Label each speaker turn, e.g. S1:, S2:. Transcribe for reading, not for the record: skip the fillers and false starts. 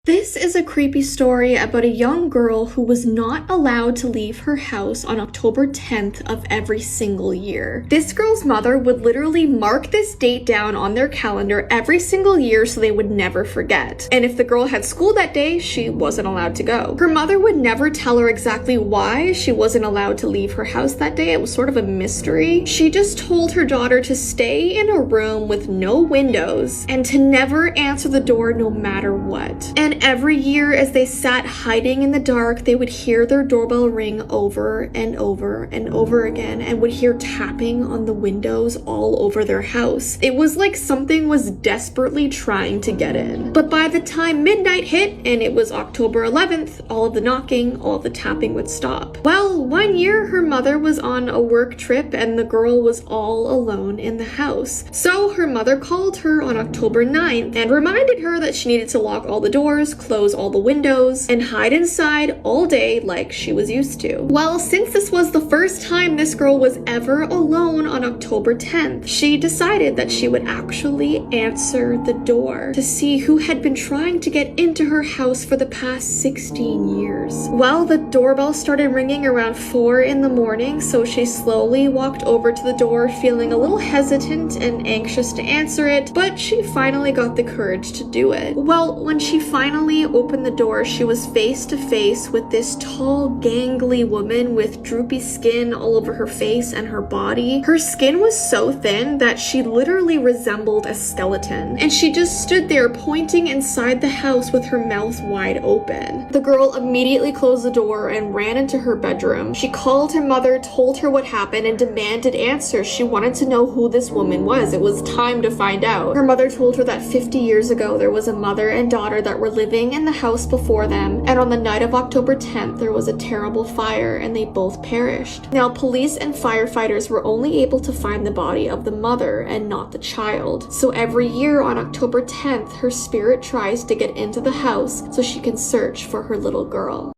S1: This is a creepy story about a young girl who was not allowed to leave her house on October 10th of every single year. This girl's mother would literally mark this date down on their calendar every single year so they would never forget. And if the girl had school that day, she wasn't allowed to go. Her mother would never tell her exactly why she wasn't allowed to leave her house that day. It was sort of a mystery. She just told her daughter to stay in a room with no windows and to never answer the door no matter what. And every year as they sat hiding in the dark, they would hear their doorbell ring over and over and over again and would hear tapping on the windows all over their house. It was like something was desperately trying to get in. But by the time midnight hit and it was October 11th, all of the knocking, all of the tapping would stop. Well, one year her mother was on a work trip and the girl was all alone in the house. So her mother called her on October 9th and reminded her that she needed to lock all the doors, close all the windows, and hide inside all day like she was used to. Well, since this was the first time this girl was ever alone on October 10th, she decided that she would actually answer the door to see who had been trying to get into her house for the past 16 years. Well, the doorbell started ringing around 4 in the morning, so she slowly walked over to the door feeling a little hesitant and anxious to answer it, but she finally got the courage to do it. Well, when she finally opened the door, she was face to face with this tall, gangly woman with droopy skin all over her face and her body. Her skin was so thin that she literally resembled a skeleton, and she just stood there pointing inside the house with her mouth wide open. The girl immediately closed the door and ran into her bedroom. She called her mother, told her what happened, and demanded answers. She wanted to know who this woman was. It was time to find out. Her mother told her that 50 years ago there was a mother and daughter that were living in the house before them, and on the night of October 10th there was a terrible fire and they both perished. Now, police and firefighters were only able to find the body of the mother and not the child. So every year on October 10th, her spirit tries to get into the house so she can search for her little girl.